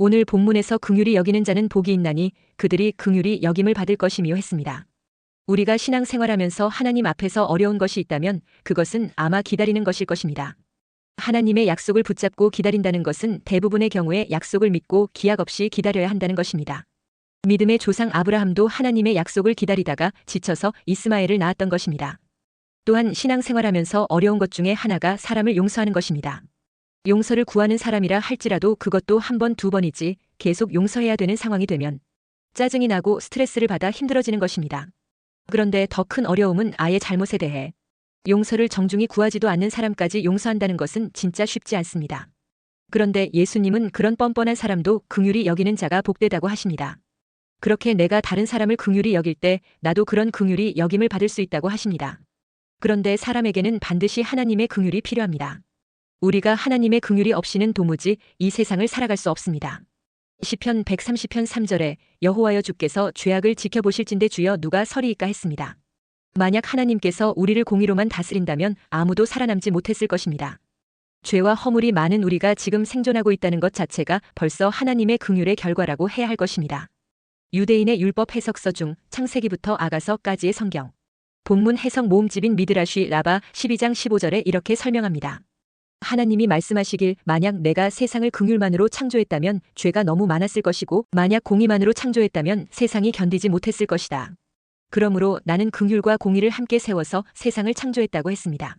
오늘 본문에서 긍휼히 여기는 자는 복이 있나니 그들이 긍휼히 여김을 받을 것이며 했습니다. 우리가 신앙생활하면서 하나님 앞에서 어려운 것이 있다면 그것은 아마 기다리는 것일 것입니다. 하나님의 약속을 붙잡고 기다린다는 것은 대부분의 경우에 약속을 믿고 기약 없이 기다려야 한다는 것입니다. 믿음의 조상 아브라함도 하나님의 약속을 기다리다가 지쳐서 이스마엘을 낳았던 것입니다. 또한 신앙생활하면서 어려운 것 중에 하나가 사람을 용서하는 것입니다. 용서를 구하는 사람이라 할지라도 그것도 한 번, 두 번이지 계속 용서해야 되는 상황이 되면 짜증이 나고 스트레스를 받아 힘들어지는 것입니다. 그런데 더 큰 어려움은 아예 잘못에 대해 용서를 정중히 구하지도 않는 사람까지 용서한다는 것은 진짜 쉽지 않습니다. 그런데 예수님은 그런 뻔뻔한 사람도 긍휼히 여기는 자가 복되다고 하십니다. 그렇게 내가 다른 사람을 긍휼히 여길 때 나도 그런 긍휼히 여김을 받을 수 있다고 하십니다. 그런데 사람에게는 반드시 하나님의 긍휼이 필요합니다. 우리가 하나님의 긍휼이 없이는 도무지 이 세상을 살아갈 수 없습니다. 시편 130편 3절에 여호와여 주께서 죄악을 지켜보실진대 주여 누가 서리이까 했습니다. 만약 하나님께서 우리를 공의로만 다스린다면 아무도 살아남지 못했을 것입니다. 죄와 허물이 많은 우리가 지금 생존하고 있다는 것 자체가 벌써 하나님의 긍휼의 결과라고 해야 할 것입니다. 유대인의 율법 해석서 중 창세기부터 아가서까지의 성경 본문 해석 모음집인 미드라쉬 라바 12장 15절에 이렇게 설명합니다. 하나님이 말씀하시길 만약 내가 세상을 긍휼만으로 창조했다면 죄가 너무 많았을 것이고 만약 공의만으로 창조했다면 세상이 견디지 못했을 것이다. 그러므로 나는 긍휼과 공의를 함께 세워서 세상을 창조했다고 했습니다.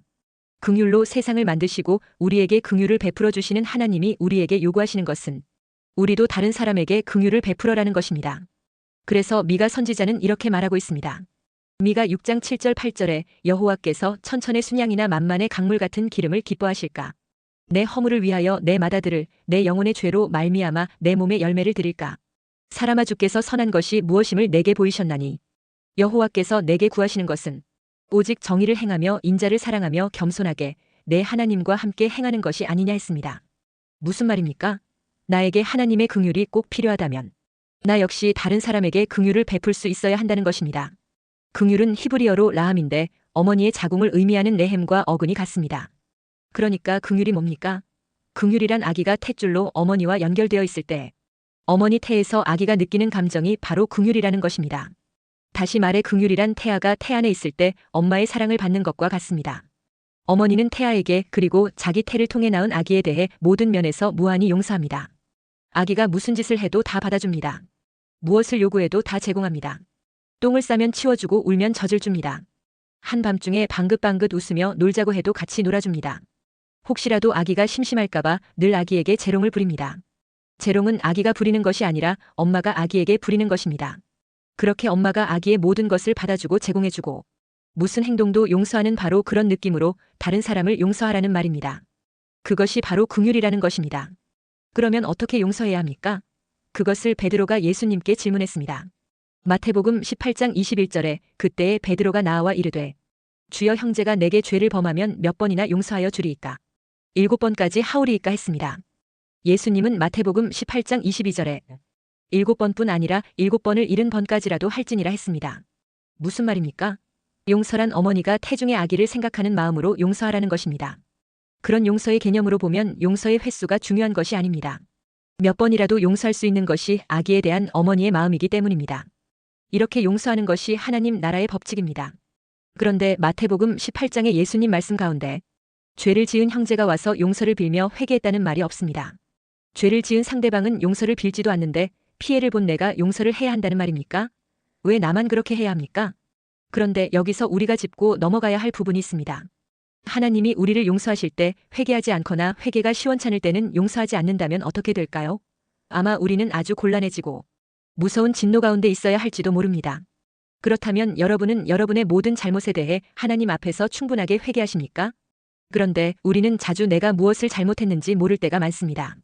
긍휼로 세상을 만드시고 우리에게 긍휼을 베풀어 주시는 하나님이 우리에게 요구하시는 것은 우리도 다른 사람에게 긍휼을 베풀어라는 것입니다. 그래서 미가 선지자는 이렇게 말하고 있습니다. 미가 6장 7절 8절에 여호와께서 천천의 순양이나 만만의 강물 같은 기름을 기뻐하실까? 내 허물을 위하여 내 맏아들을 내 영혼의 죄로 말미암아 내 몸의 열매를 드릴까? 사람아 주께서 선한 것이 무엇임을 내게 보이셨나니 여호와께서 내게 구하시는 것은 오직 정의를 행하며 인자를 사랑하며 겸손하게 내 하나님과 함께 행하는 것이 아니냐 했습니다. 무슨 말입니까? 나에게 하나님의 긍휼이 꼭 필요하다면 나 역시 다른 사람에게 긍휼을 베풀 수 있어야 한다는 것입니다. 긍휼은 히브리어로 라함인데 어머니의 자궁을 의미하는 레헴과 어근이 같습니다. 그러니까 긍휼이 뭡니까? 긍휼이란 아기가 탯줄로 어머니와 연결되어 있을 때 어머니 태에서 아기가 느끼는 감정이 바로 긍휼이라는 것입니다. 다시 말해 긍휼이란 태아가 태 안에 있을 때 엄마의 사랑을 받는 것과 같습니다. 어머니는 태아에게 그리고 자기 태를 통해 낳은 아기에 대해 모든 면에서 무한히 용서합니다. 아기가 무슨 짓을 해도 다 받아줍니다. 무엇을 요구해도 다 제공합니다. 똥을 싸면 치워주고 울면 젖을 줍니다. 한밤중에 방긋방긋 웃으며 놀자고 해도 같이 놀아줍니다. 혹시라도 아기가 심심할까봐 늘 아기에게 재롱을 부립니다. 재롱은 아기가 부리는 것이 아니라 엄마가 아기에게 부리는 것입니다. 그렇게 엄마가 아기의 모든 것을 받아주고 제공해주고 무슨 행동도 용서하는 바로 그런 느낌으로 다른 사람을 용서하라는 말입니다. 그것이 바로 긍휼이라는 것입니다. 그러면 어떻게 용서해야 합니까? 그것을 베드로가 예수님께 질문했습니다. 마태복음 18장 21절에 그때에 베드로가 나와 이르되 주여 형제가 내게 죄를 범하면 몇 번이나 용서하여 주리이까? 7번까지 하오리이까 했습니다. 예수님은 마태복음 18장 22절에 7번뿐 아니라 7번을 70번까지라도 할지니라 했습니다. 무슨 말입니까? 용서란 어머니가 태중의 아기를 생각하는 마음으로 용서하라는 것입니다. 그런 용서의 개념으로 보면 용서의 횟수가 중요한 것이 아닙니다. 몇 번이라도 용서할 수 있는 것이 아기에 대한 어머니의 마음이기 때문입니다. 이렇게 용서하는 것이 하나님 나라의 법칙입니다. 그런데 마태복음 18장의 예수님 말씀 가운데 죄를 지은 형제가 와서 용서를 빌며 회개했다는 말이 없습니다. 죄를 지은 상대방은 용서를 빌지도 않는데 피해를 본 내가 용서를 해야 한다는 말입니까? 왜 나만 그렇게 해야 합니까? 그런데 여기서 우리가 짚고 넘어가야 할 부분이 있습니다. 하나님이 우리를 용서하실 때 회개하지 않거나 회개가 시원찮을 때는 용서하지 않는다면 어떻게 될까요? 아마 우리는 아주 곤란해지고 무서운 진노 가운데 있어야 할지도 모릅니다. 그렇다면 여러분은 여러분의 모든 잘못에 대해 하나님 앞에서 충분하게 회개하십니까? 그런데 우리는 자주 내가 무엇을 잘못했는지 모를 때가 많습니다.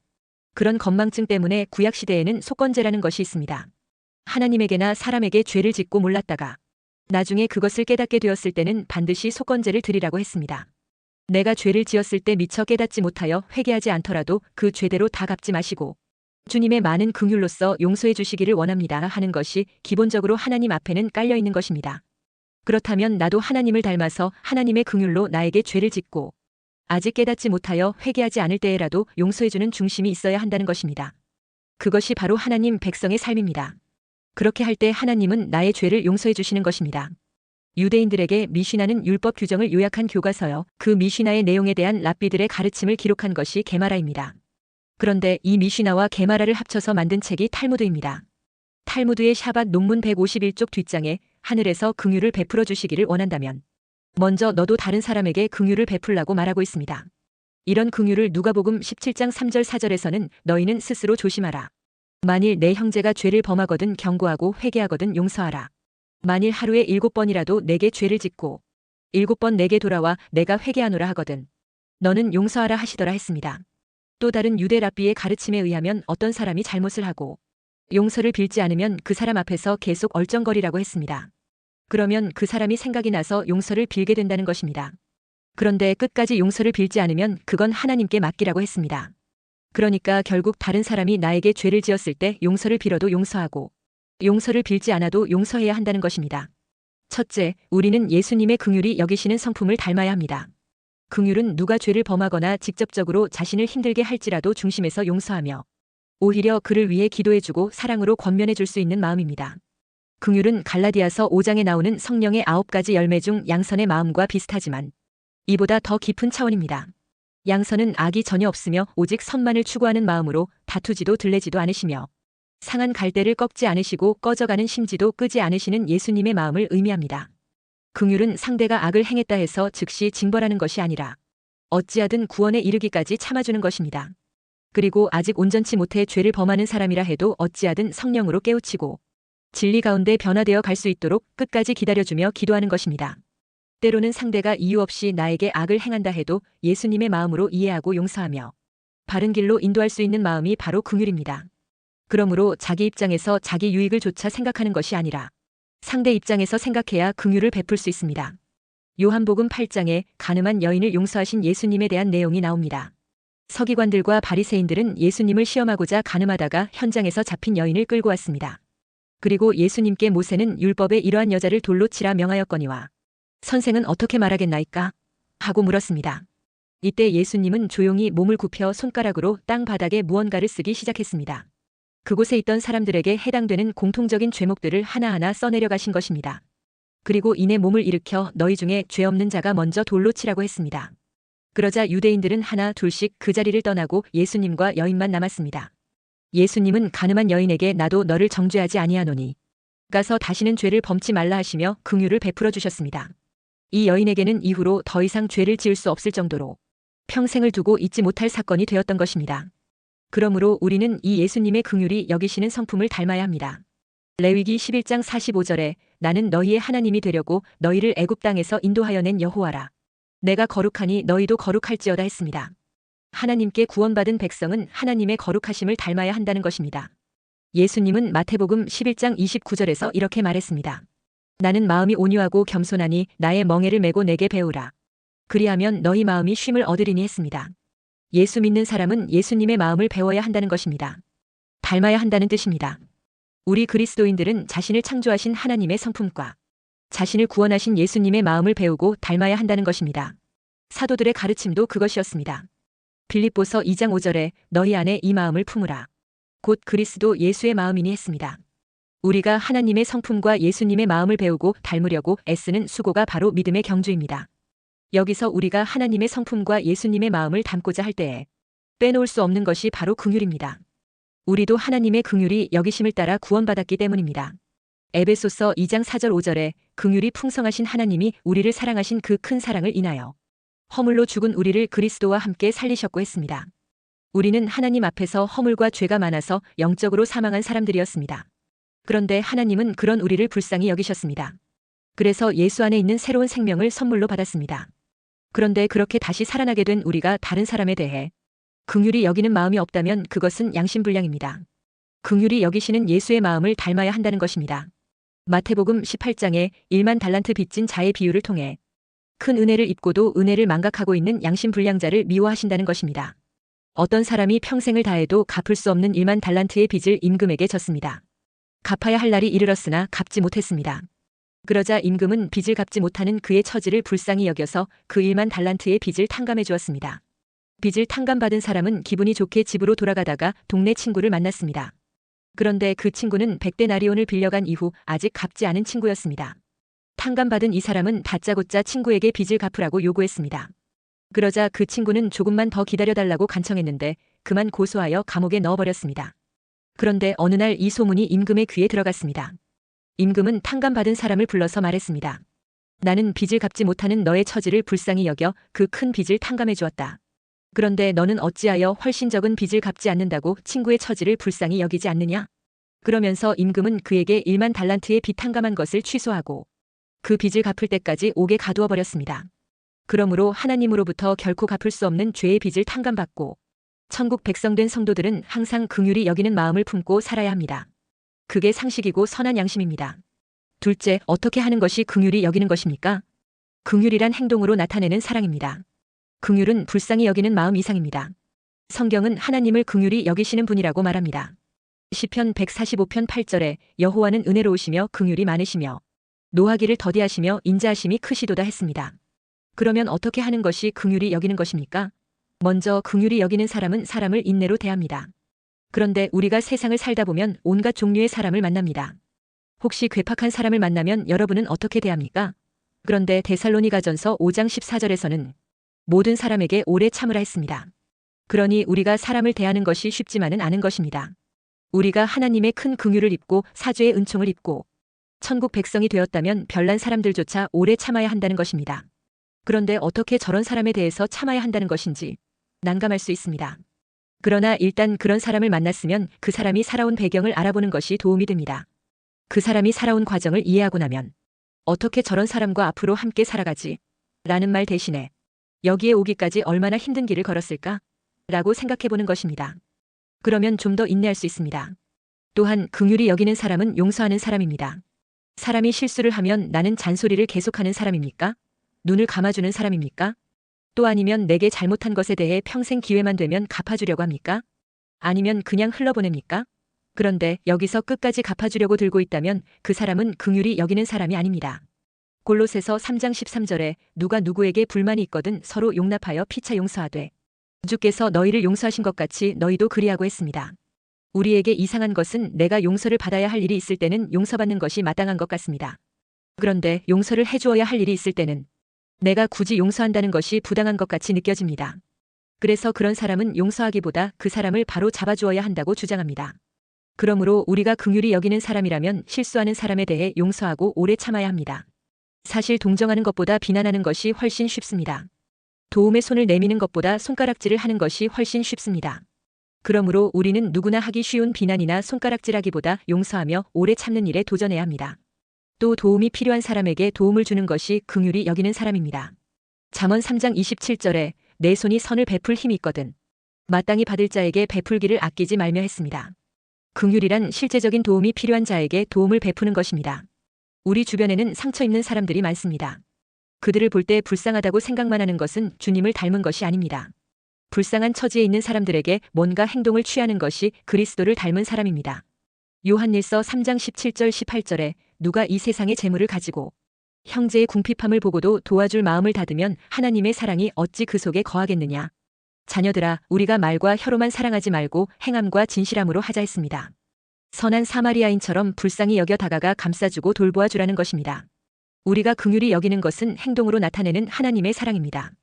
그런 건망증 때문에 구약시대에는 속건제라는 것이 있습니다. 하나님에게나 사람에게 죄를 짓고 몰랐다가 나중에 그것을 깨닫게 되었을 때는 반드시 속건제를 드리라고 했습니다. 내가 죄를 지었을 때 미처 깨닫지 못하여 회개하지 않더라도 그 죄대로 다 갚지 마시고 주님의 많은 긍휼로써 용서해 주시기를 원합니다 하는 것이 기본적으로 하나님 앞에는 깔려 있는 것입니다. 그렇다면 나도 하나님을 닮아서 하나님의 긍휼로 나에게 죄를 짓고 아직 깨닫지 못하여 회개하지 않을 때에라도 용서해 주는 중심이 있어야 한다는 것입니다. 그것이 바로 하나님 백성의 삶입니다. 그렇게 할 때 하나님은 나의 죄를 용서해 주시는 것입니다. 유대인들에게 미시나는 율법 규정을 요약한 교과서여 그 미시나의 내용에 대한 랍비들의 가르침을 기록한 것이 게마라입니다. 그런데 이 미시나와 게마라를 합쳐서 만든 책이 탈무드입니다. 탈무드의 샤밧 논문 151쪽 뒷장에 하늘에서 긍휼을 베풀어 주시기를 원한다면 먼저 너도 다른 사람에게 긍휼을 베풀라고 말하고 있습니다. 이런 긍휼을 누가복음 17장 3절 4절에서는 너희는 스스로 조심하라. 만일 내 형제가 죄를 범하거든 경고하고 회개하거든 용서하라. 만일 하루에 7번이라도 내게 죄를 짓고 7번 내게 돌아와 내가 회개하노라 하거든 너는 용서하라 하시더라 했습니다. 또 다른 유대 랍비의 가르침에 의하면 어떤 사람이 잘못을 하고 용서를 빌지 않으면 그 사람 앞에서 계속 얼쩡거리라고 했습니다. 그러면 그 사람이 생각이 나서 용서를 빌게 된다는 것입니다. 그런데 끝까지 용서를 빌지 않으면 그건 하나님께 맡기라고 했습니다. 그러니까 결국 다른 사람이 나에게 죄를 지었을 때 용서를 빌어도 용서하고 용서를 빌지 않아도 용서해야 한다는 것입니다. 첫째, 우리는 예수님의 긍휼이 여기시는 성품을 닮아야 합니다. 긍휼은 누가 죄를 범하거나 직접적으로 자신을 힘들게 할지라도 중심에서 용서하며 오히려 그를 위해 기도해주고 사랑으로 권면해 줄 수 있는 마음입니다. 긍휼은 갈라디아서 5장에 나오는 성령의 9가지 열매 중 양선의 마음과 비슷하지만 이보다 더 깊은 차원입니다. 양선은 악이 전혀 없으며 오직 선만을 추구하는 마음으로 다투지도 들레지도 않으시며 상한 갈대를 꺾지 않으시고 꺼져가는 심지도 끄지 않으시는 예수님의 마음을 의미합니다. 긍휼은 상대가 악을 행했다 해서 즉시 징벌하는 것이 아니라 어찌하든 구원에 이르기까지 참아주는 것입니다. 그리고 아직 온전치 못해 죄를 범하는 사람이라 해도 어찌하든 성령으로 깨우치고 진리 가운데 변화되어 갈 수 있도록 끝까지 기다려주며 기도하는 것입니다. 때로는 상대가 이유 없이 나에게 악을 행한다 해도 예수님의 마음으로 이해하고 용서하며 바른 길로 인도할 수 있는 마음이 바로 긍휼입니다. 그러므로 자기 입장에서 자기 유익을 조차 생각하는 것이 아니라 상대 입장에서 생각해야 긍휼을 베풀 수 있습니다. 요한복음 8장에 간음한 여인을 용서하신 예수님에 대한 내용이 나옵니다. 서기관들과 바리새인들은 예수님을 시험하고자 간음하다가 현장에서 잡힌 여인을 끌고 왔습니다. 그리고 예수님께 모세는 율법에 이러한 여자를 돌로 치라 명하였거니와 선생은 어떻게 말하겠나이까? 하고 물었습니다. 이때 예수님은 조용히 몸을 굽혀 손가락으로 땅 바닥에 무언가를 쓰기 시작했습니다. 그곳에 있던 사람들에게 해당되는 공통적인 죄목들을 하나하나 써내려 가신 것입니다. 그리고 이내 몸을 일으켜 너희 중에 죄 없는 자가 먼저 돌로 치라고 했습니다. 그러자 유대인들은 하나 둘씩 그 자리를 떠나고 예수님과 여인만 남았습니다. 예수님은 간음한 여인에게 나도 너를 정죄하지 아니하노니 가서 다시는 죄를 범치 말라 하시며 긍휼을 베풀어 주셨습니다. 이 여인에게는 이후로 더 이상 죄를 지을 수 없을 정도로 평생을 두고 잊지 못할 사건이 되었던 것입니다. 그러므로 우리는 이 예수님의 긍휼이 여기시는 성품을 닮아야 합니다. 레위기 11장 45절에 나는 너희의 하나님이 되려고 너희를 애굽 땅에서 인도하여 낸 여호와라. 내가 거룩하니 너희도 거룩할지어다 했습니다. 하나님께 구원받은 백성은 하나님의 거룩하심을 닮아야 한다는 것입니다. 예수님은 마태복음 11장 29절에서 이렇게 말했습니다. 나는 마음이 온유하고 겸손하니 나의 멍에를 메고 내게 배우라. 그리하면 너희 마음이 쉼을 얻으리니 했습니다. 예수 믿는 사람은 예수님의 마음을 배워야 한다는 것입니다. 닮아야 한다는 뜻입니다. 우리 그리스도인들은 자신을 창조하신 하나님의 성품과 자신을 구원하신 예수님의 마음을 배우고 닮아야 한다는 것입니다. 사도들의 가르침도 그것이었습니다. 빌립보서 2장 5절에 너희 안에 이 마음을 품으라. 곧 그리스도 예수의 마음이니 했습니다. 우리가 하나님의 성품과 예수님의 마음을 배우고 닮으려고 애쓰는 수고가 바로 믿음의 경주입니다. 여기서 우리가 하나님의 성품과 예수님의 마음을 닮고자 할 때에 빼놓을 수 없는 것이 바로 긍휼입니다. 우리도 하나님의 긍휼이 여기심을 따라 구원받았기 때문입니다. 에베소서 2장 4절 5절에 긍휼이 풍성하신 하나님이 우리를 사랑하신 그 큰 사랑을 인하여 허물로 죽은 우리를 그리스도와 함께 살리셨고 했습니다. 우리는 하나님 앞에서 허물과 죄가 많아서 영적으로 사망한 사람들이었습니다. 그런데 하나님은 그런 우리를 불쌍히 여기셨습니다. 그래서 예수 안에 있는 새로운 생명을 선물로 받았습니다. 그런데 그렇게 다시 살아나게 된 우리가 다른 사람에 대해 긍휼히 여기는 마음이 없다면 그것은 양심불량입니다. 긍휼히 여기시는 예수의 마음을 닮아야 한다는 것입니다. 마태복음 18장에 1만 달란트 빚진 자의 비유를 통해 큰 은혜를 입고도 은혜를 망각하고 있는 양심불량자를 미워하신다는 것입니다. 어떤 사람이 평생을 다해도 갚을 수 없는 1만 달란트의 빚을 임금에게 졌습니다. 갚아야 할 날이 이르렀으나 갚지 못했습니다. 그러자 임금은 빚을 갚지 못하는 그의 처지를 불쌍히 여겨서 그 1만 달란트의 빚을 탕감해 주었습니다. 빚을 탕감받은 사람은 기분이 좋게 집으로 돌아가다가 동네 친구를 만났습니다. 그런데 그 친구는 100데나리온을 빌려간 이후 아직 갚지 않은 친구였습니다. 탕감받은 이 사람은 다짜고짜 친구에게 빚을 갚으라고 요구했습니다. 그러자 그 친구는 조금만 더 기다려달라고 간청했는데 그만 고소하여 감옥에 넣어버렸습니다. 그런데 어느 날 이 소문이 임금의 귀에 들어갔습니다. 임금은 탕감받은 사람을 불러서 말했습니다. 나는 빚을 갚지 못하는 너의 처지를 불쌍히 여겨 그 큰 빚을 탕감해 주었다. 그런데 너는 어찌하여 훨씬 적은 빚을 갚지 않는다고 친구의 처지를 불쌍히 여기지 않느냐? 그러면서 임금은 그에게 1만 달란트의 빚 탕감한 것을 취소하고 그 빚을 갚을 때까지 옥에 가두어 버렸습니다. 그러므로 하나님으로부터 결코 갚을 수 없는 죄의 빚을 탕감받고 천국 백성된 성도들은 항상 긍휼히 여기는 마음을 품고 살아야 합니다. 그게 상식이고 선한 양심입니다. 둘째, 어떻게 하는 것이 긍휼히 여기는 것입니까? 긍휼이란 행동으로 나타내는 사랑입니다. 긍휼은 불쌍히 여기는 마음 이상입니다. 성경은 하나님을 긍휼히 여기시는 분이라고 말합니다. 시편 145편 8절에 여호와는 은혜로우시며 긍휼이 많으시며 노하기를 더디하시며 인자하심이 크시도다 했습니다. 그러면 어떻게 하는 것이 긍휼히 여기는 것입니까? 먼저 긍휼히 여기는 사람은 사람을 인내로 대합니다. 그런데 우리가 세상을 살다 보면 온갖 종류의 사람을 만납니다. 혹시 괴팍한 사람을 만나면 여러분은 어떻게 대합니까? 그런데 데살로니가전서 5장 14절에서는 모든 사람에게 오래 참으라 했습니다. 그러니 우리가 사람을 대하는 것이 쉽지만은 않은 것입니다. 우리가 하나님의 큰 긍휼을 입고 사죄의 은총을 입고 천국 백성이 되었다면 별난 사람들조차 오래 참아야 한다는 것입니다. 그런데 어떻게 저런 사람에 대해서 참아야 한다는 것인지 난감할 수 있습니다. 그러나 일단 그런 사람을 만났으면 그 사람이 살아온 배경을 알아보는 것이 도움이 됩니다. 그 사람이 살아온 과정을 이해하고 나면 어떻게 저런 사람과 앞으로 함께 살아가지? 라는 말 대신에 여기에 오기까지 얼마나 힘든 길을 걸었을까? 라고 생각해보는 것입니다. 그러면 좀 더 인내할 수 있습니다. 또한 긍휼히 여기는 사람은 용서하는 사람입니다. 사람이 실수를 하면 나는 잔소리를 계속하는 사람입니까? 눈을 감아주는 사람입니까? 또 아니면 내게 잘못한 것에 대해 평생 기회만 되면 갚아주려고 합니까? 아니면 그냥 흘러보냅니까? 그런데 여기서 끝까지 갚아주려고 들고 있다면 그 사람은 긍휼히 여기는 사람이 아닙니다. 골로새서 3장 13절에 누가 누구에게 불만이 있거든 서로 용납하여 피차 용서하되 주께서 너희를 용서하신 것 같이 너희도 그리하고 했습니다. 우리에게 이상한 것은 내가 용서를 받아야 할 일이 있을 때는 용서받는 것이 마땅한 것 같습니다. 그런데 용서를 해주어야 할 일이 있을 때는 내가 굳이 용서한다는 것이 부당한 것 같이 느껴집니다. 그래서 그런 사람은 용서하기보다 그 사람을 바로 잡아주어야 한다고 주장합니다. 그러므로 우리가 긍휼히 여기는 사람이라면 실수하는 사람에 대해 용서하고 오래 참아야 합니다. 사실 동정하는 것보다 비난하는 것이 훨씬 쉽습니다. 도움의 손을 내미는 것보다 손가락질을 하는 것이 훨씬 쉽습니다. 그러므로 우리는 누구나 하기 쉬운 비난이나 손가락질하기보다 용서하며 오래 참는 일에 도전해야 합니다. 또 도움이 필요한 사람에게 도움을 주는 것이 긍휼히 여기는 사람입니다. 잠언 3장 27절에 내 손이 선을 베풀 힘이 있거든 마땅히 받을 자에게 베풀기를 아끼지 말며 했습니다. 긍휼이란 실제적인 도움이 필요한 자에게 도움을 베푸는 것입니다. 우리 주변에는 상처 입는 사람들이 많습니다. 그들을 볼 때 불쌍하다고 생각만 하는 것은 주님을 닮은 것이 아닙니다. 불쌍한 처지에 있는 사람들에게 뭔가 행동을 취하는 것이 그리스도를 닮은 사람입니다. 요한일서 3장 17절 18절에 누가 이 세상의 재물을 가지고 형제의 궁핍함을 보고도 도와줄 마음을 닫으면 하나님의 사랑이 어찌 그 속에 거하겠느냐. 자녀들아 우리가 말과 혀로만 사랑하지 말고 행함과 진실함으로 하자 했습니다. 선한 사마리아인처럼 불쌍히 여겨 다가가 감싸주고 돌보아 주라는 것입니다. 우리가 긍휼히 여기는 것은 행동으로 나타내는 하나님의 사랑입니다.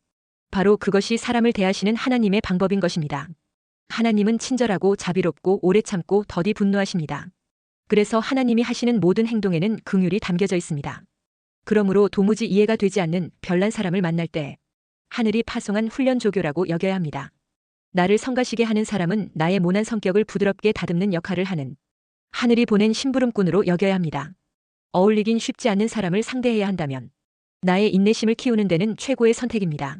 바로 그것이 사람을 대하시는 하나님의 방법인 것입니다. 하나님은 친절하고 자비롭고 오래 참고 더디 분노하십니다. 그래서 하나님이 하시는 모든 행동에는 긍휼이 담겨져 있습니다. 그러므로 도무지 이해가 되지 않는 별난 사람을 만날 때 하늘이 파송한 훈련 조교라고 여겨야 합니다. 나를 성가시게 하는 사람은 나의 모난 성격을 부드럽게 다듬는 역할을 하는 하늘이 보낸 심부름꾼으로 여겨야 합니다. 어울리긴 쉽지 않는 사람을 상대해야 한다면 나의 인내심을 키우는 데는 최고의 선택입니다.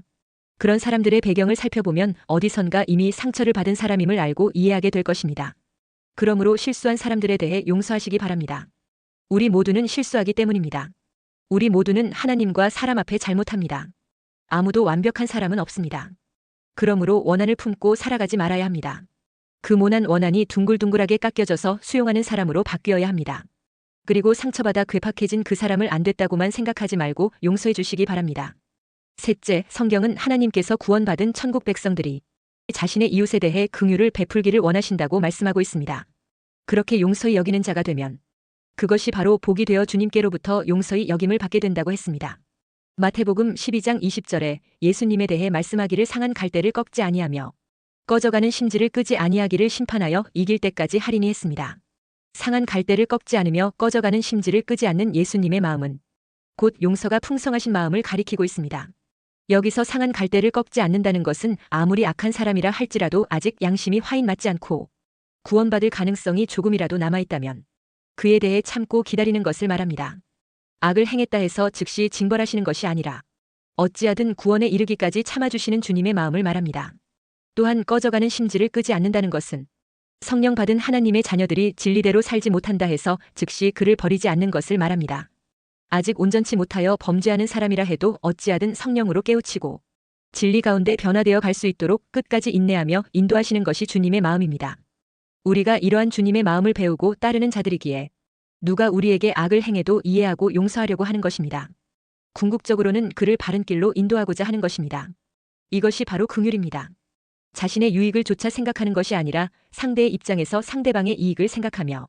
그런 사람들의 배경을 살펴보면 어디선가 이미 상처를 받은 사람임을 알고 이해하게 될 것입니다. 그러므로 실수한 사람들에 대해 용서하시기 바랍니다. 우리 모두는 실수하기 때문입니다. 우리 모두는 하나님과 사람 앞에 잘못합니다. 아무도 완벽한 사람은 없습니다. 그러므로 원한을 품고 살아가지 말아야 합니다. 그 모난 원한이 둥글둥글하게 깎여져서 수용하는 사람으로 바뀌어야 합니다. 그리고 상처받아 괴팍해진 그 사람을 안 됐다고만 생각하지 말고 용서해 주시기 바랍니다. 셋째, 성경은 하나님께서 구원받은 천국 백성들이 자신의 이웃에 대해 긍휼을 베풀기를 원하신다고 말씀하고 있습니다. 그렇게 용서히 여기는 자가 되면 그것이 바로 복이 되어 주님께로부터 용서히 여김을 받게 된다고 했습니다. 마태복음 12장 20절에 예수님에 대해 말씀하기를 상한 갈대를 꺾지 아니하며 꺼져가는 심지를 끄지 아니하기를 심판하여 이길 때까지 하리니 했습니다. 상한 갈대를 꺾지 않으며 꺼져가는 심지를 끄지 않는 예수님의 마음은 곧 용서가 풍성하신 마음을 가리키고 있습니다. 여기서 상한 갈대를 꺾지 않는다는 것은 아무리 악한 사람이라 할지라도 아직 양심이 화인 맞지 않고 구원받을 가능성이 조금이라도 남아있다면 그에 대해 참고 기다리는 것을 말합니다. 악을 행했다 해서 즉시 징벌하시는 것이 아니라 어찌하든 구원에 이르기까지 참아주시는 주님의 마음을 말합니다. 또한 꺼져가는 심지를 끄지 않는다는 것은 성령 받은 하나님의 자녀들이 진리대로 살지 못한다 해서 즉시 그를 버리지 않는 것을 말합니다. 아직 온전치 못하여 범죄하는 사람이라 해도 어찌하든 성령으로 깨우치고 진리 가운데 변화되어 갈 수 있도록 끝까지 인내하며 인도하시는 것이 주님의 마음입니다. 우리가 이러한 주님의 마음을 배우고 따르는 자들이기에 누가 우리에게 악을 행해도 이해하고 용서하려고 하는 것입니다. 궁극적으로는 그를 바른 길로 인도하고자 하는 것입니다. 이것이 바로 긍휼입니다. 자신의 유익을 조차 생각하는 것이 아니라 상대의 입장에서 상대방의 이익을 생각하며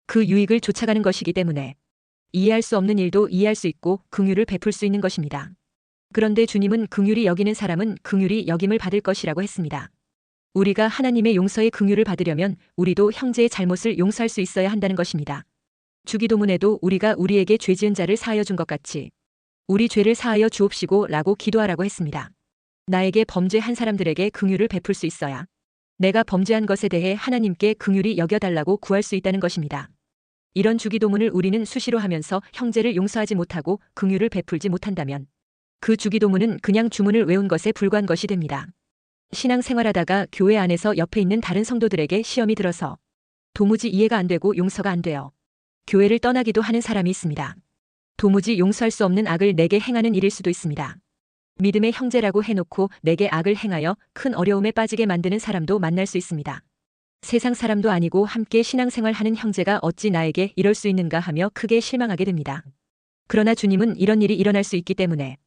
그 유익을 쫓아가는 것이기 때문에 이해할 수 없는 일도 이해할 수 있고 긍휼을 베풀 수 있는 것입니다. 그런데 주님은 긍휼히 여기는 사람은 긍휼히 여김을 받을 것이라고 했습니다. 우리가 하나님의 용서의 긍휼을 받으려면 우리도 형제의 잘못을 용서할 수 있어야 한다는 것입니다. 주기도문에도 우리가 우리에게 죄 지은 자를 사하여 준 것 같이 우리 죄를 사하여 주옵시고 라고 기도하라고 했습니다. 나에게 범죄한 사람들에게 긍휼을 베풀 수 있어야 내가 범죄한 것에 대해 하나님께 긍휼히 여겨달라고 구할 수 있다는 것입니다. 이런 주기도문을 우리는 수시로 하면서 형제를 용서하지 못하고 긍휼을 베풀지 못한다면 그 주기도문은 그냥 주문을 외운 것에 불과한 것이 됩니다. 신앙생활하다가 교회 안에서 옆에 있는 다른 성도들에게 시험이 들어서 도무지 이해가 안 되고 용서가 안 돼요. 교회를 떠나기도 하는 사람이 있습니다. 도무지 용서할 수 없는 악을 내게 행하는 일일 수도 있습니다. 믿음의 형제라고 해놓고 내게 악을 행하여 큰 어려움에 빠지게 만드는 사람도 만날 수 있습니다. 세상 사람도 아니고 함께 신앙생활하는 형제가 어찌 나에게 이럴 수 있는가 하며 크게 실망하게 됩니다. 그러나 주님은 이런 일이 일어날 수 있기 때문에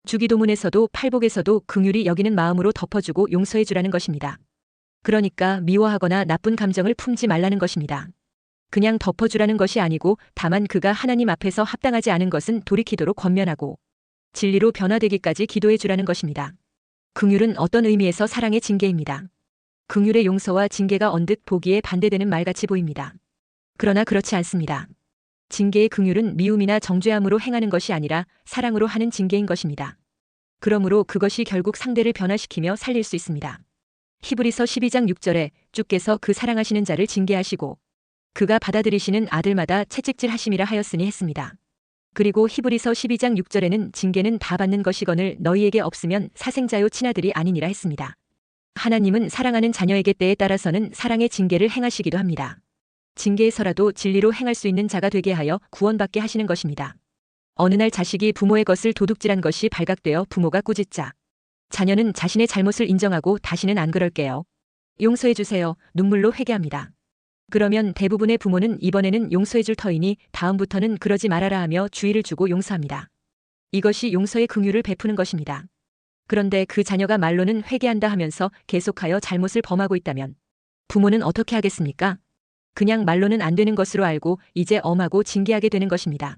주기도문에서도 팔복에서도 긍휼히 여기는 마음으로 덮어주고 용서해 주라는 것입니다. 그러니까 미워하거나 나쁜 감정을 품지 말라는 것입니다. 그냥 덮어주라는 것이 아니고 다만 그가 하나님 앞에서 합당하지 않은 것은 돌이키도록 권면하고 진리로 변화되기까지 기도해 주라는 것입니다. 긍휼은 어떤 의미에서 사랑의 징계입니다. 긍휼의 용서와 징계가 언뜻 보기에 반대되는 말같이 보입니다. 그러나 그렇지 않습니다. 징계의 긍휼은 미움이나 정죄함으로 행하는 것이 아니라 사랑으로 하는 징계인 것입니다. 그러므로 그것이 결국 상대를 변화시키며 살릴 수 있습니다. 히브리서 12장 6절에 주께서 그 사랑하시는 자를 징계하시고 그가 받아들이시는 아들마다 채찍질 하심이라 하였으니 했습니다. 그리고 히브리서 12장 6절에는 징계는 다 받는 것이거늘 너희에게 없으면 사생자요 친아들이 아니니라 했습니다. 하나님은 사랑하는 자녀에게 때에 따라서는 사랑의 징계를 행하시기도 합니다. 징계에서라도 진리로 행할 수 있는 자가 되게 하여 구원받게 하시는 것입니다. 어느 날 자식이 부모의 것을 도둑질한 것이 발각되어 부모가 꾸짖자 자녀는 자신의 잘못을 인정하고 다시는 안 그럴게요. 용서해 주세요. 눈물로 회개합니다. 그러면 대부분의 부모는 이번에는 용서해 줄 터이니 다음부터는 그러지 말아라 하며 주의를 주고 용서합니다. 이것이 용서의 긍휼을 베푸는 것입니다. 그런데 그 자녀가 말로는 회개한다 하면서 계속하여 잘못을 범하고 있다면 부모는 어떻게 하겠습니까? 그냥 말로는 안 되는 것으로 알고 이제 엄하고 징계하게 되는 것입니다.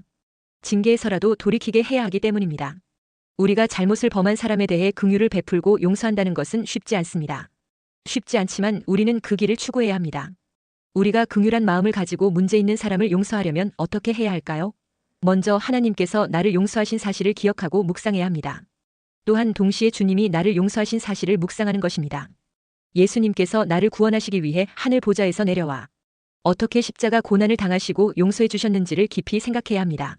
징계에서라도 돌이키게 해야 하기 때문입니다. 우리가 잘못을 범한 사람에 대해 긍휼을 베풀고 용서한다는 것은 쉽지 않습니다. 쉽지 않지만 우리는 그 길을 추구해야 합니다. 우리가 긍휼한 마음을 가지고 문제 있는 사람을 용서하려면 어떻게 해야 할까요? 먼저 하나님께서 나를 용서하신 사실을 기억하고 묵상해야 합니다. 또한 동시에 주님이 나를 용서하신 사실을 묵상하는 것입니다. 예수님께서 나를 구원하시기 위해 하늘 보좌에서 내려와 어떻게 십자가 고난을 당하시고 용서해 주셨는지를 깊이 생각해야 합니다.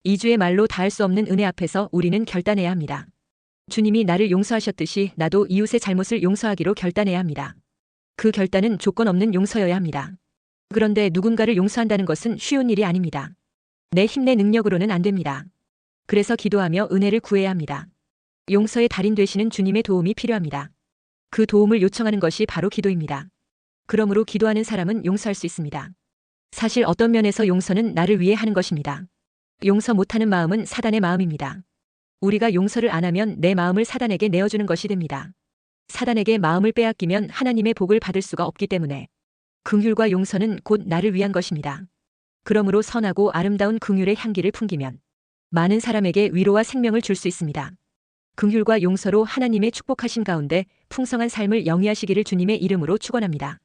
이주의 말로 다할 수 없는 은혜 앞에서 우리는 결단해야 합니다. 주님이 나를 용서하셨듯이 나도 이웃의 잘못을 용서하기로 결단해야 합니다. 그 결단은 조건 없는 용서여야 합니다. 그런데 누군가를 용서한다는 것은 쉬운 일이 아닙니다. 내 힘 내 능력으로는 안 됩니다. 그래서 기도하며 은혜를 구해야 합니다. 용서의 달인 되시는 주님의 도움이 필요합니다. 그 도움을 요청하는 것이 바로 기도입니다. 그러므로 기도하는 사람은 용서할 수 있습니다. 사실 어떤 면에서 용서는 나를 위해 하는 것입니다. 용서 못하는 마음은 사단의 마음입니다. 우리가 용서를 안 하면 내 마음을 사단에게 내어주는 것이 됩니다. 사단에게 마음을 빼앗기면 하나님의 복을 받을 수가 없기 때문에 긍휼과 용서는 곧 나를 위한 것입니다. 그러므로 선하고 아름다운 긍휼의 향기를 풍기면 많은 사람에게 위로와 생명을 줄 수 있습니다. 긍휼과 용서로 하나님의 축복하신 가운데 풍성한 삶을 영위하시기를 주님의 이름으로 축원합니다.